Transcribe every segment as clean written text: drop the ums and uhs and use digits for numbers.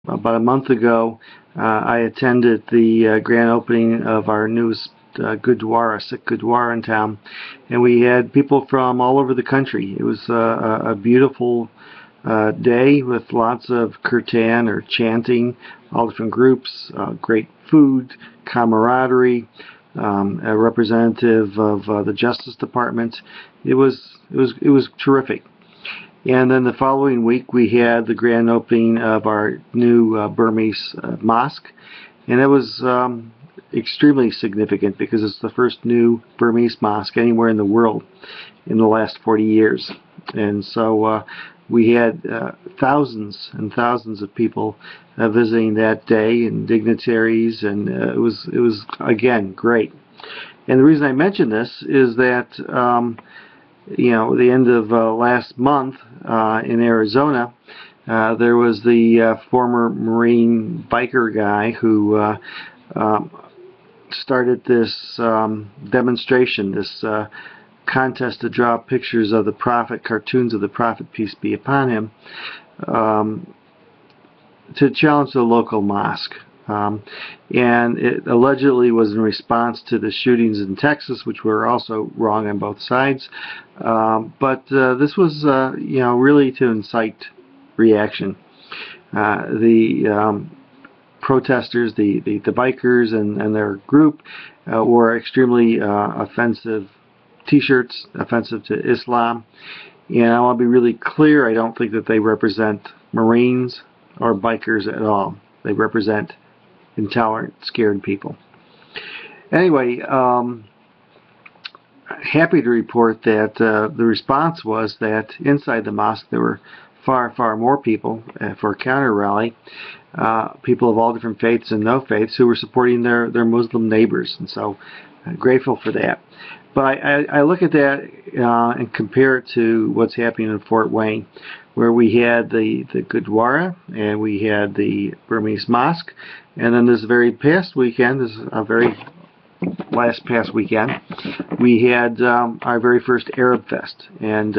About a month ago, I attended the grand opening of our newest Sikh Gurdwara in town, and we had people from all over the country. It was a beautiful day with lots of kirtan or chanting, all different groups, great food, camaraderie, a representative of the Justice Department. It was terrific. And then the following week we had the grand opening of our new Burmese mosque, and it was extremely significant because it's the first new Burmese mosque anywhere in the world in the last 40 years. And so we had thousands and thousands of people visiting that day, and dignitaries, and it was again great. And the reason I mention this is that the end of last month in Arizona, there was the former Marine biker guy who started this demonstration, this contest to draw pictures of the Prophet, cartoons of the Prophet, peace be upon him, to challenge the local mosque. And it allegedly was in response to the shootings in Texas, which were also wrong on both sides. But this was, really to incite reaction. The protesters, the bikers and their group, wore extremely offensive T-shirts, offensive to Islam. And I want to be really clear, I don't think that they represent Marines or bikers at all. They represent intolerant, scared people. Anyway, happy to report that the response was that inside the mosque there were far, far more people for a counter rally, people of all different faiths and no faiths who were supporting their Muslim neighbors, and so grateful for that. But I look at that and compare it to what's happening in Fort Wayne, where we had the Gurdwara and we had the Burmese mosque, and then this very past weekend, this very last past weekend, we had our very first Arab Fest, and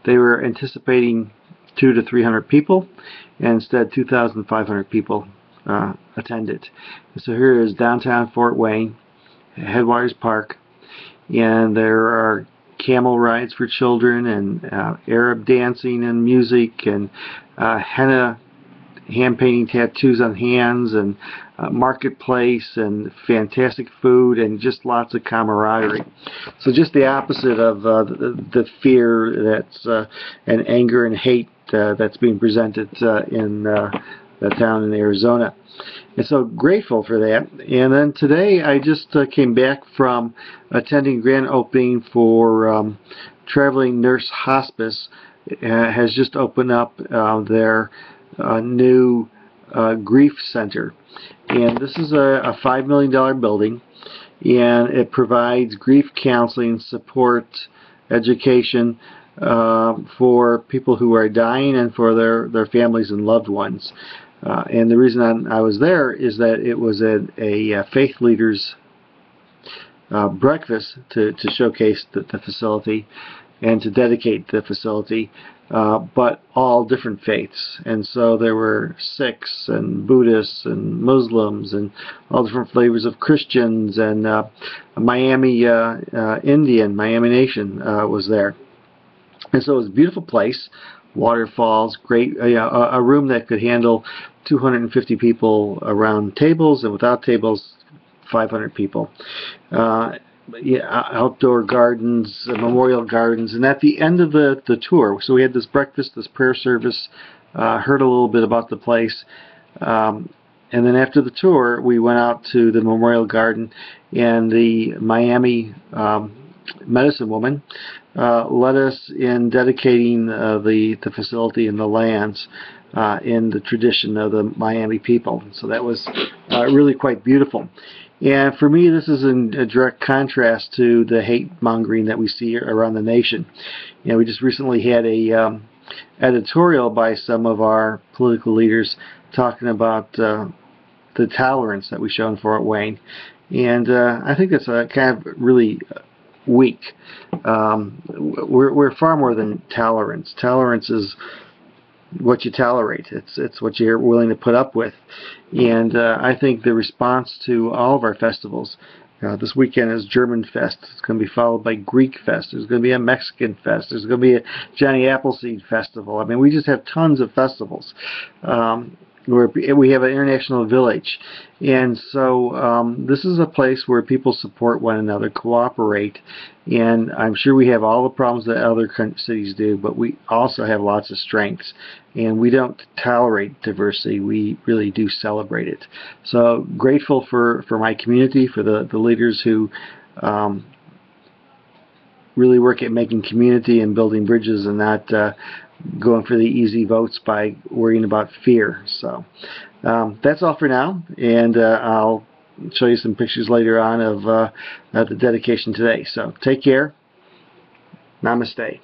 they were anticipating 200 to 300 people, and instead 2,500 people attended. And so here is downtown Fort Wayne, Headwaters Park, and there are camel rides for children, and Arab dancing and music, and henna hand painting tattoos on hands, and marketplace, and fantastic food, and just lots of camaraderie. So just the opposite of the fear that's and anger and hate that's being presented in the town in Arizona. And so grateful for that. And then today I just came back from attending grand opening for Traveling Nurse Hospice. Has just opened up their new grief center. And this is a $5 million building, and it provides grief counseling, support, education for people who are dying and for their families and loved ones. And the reason I was there is that it was a faith leaders breakfast to showcase the facility and to dedicate the facility, but all different faiths. And so there were Sikhs and Buddhists and Muslims and all different flavors of Christians, and Miami Miami Nation was there. And so it was a beautiful place, waterfalls, great, a room that could handle 250 people around tables, and without tables, 500 people. Outdoor gardens, memorial gardens, and at the end of the tour, so we had this breakfast, this prayer service, heard a little bit about the place, and then after the tour, we went out to the memorial garden, and the Miami medicine woman led us in dedicating the facility and the lands in the tradition of the Miami people. So that was really quite beautiful. And for me, this is in a direct contrast to the hate mongering that we see around the nation. We just recently had a editorial by some of our political leaders talking about the tolerance that we show in Fort Wayne, and I think that's kind of really weak. We're far more than tolerance. Tolerance is what you tolerate. It's what you're willing to put up with. And I think the response to all of our festivals, this weekend is German Fest. It's going to be followed by Greek Fest. There's going to be a Mexican Fest. There's going to be a Johnny Appleseed Festival. I mean, we just have tons of festivals. Where we have an international village, and so this is a place where people support one another, cooperate, and I'm sure we have all the problems that other cities do, but we also have lots of strengths, and we don't tolerate diversity. We really do celebrate it. So grateful for my community, for the leaders who really work at making community and building bridges, and not going for the easy votes by worrying about fear. So that's all for now, and I'll show you some pictures later on of the dedication today. So take care. Namaste.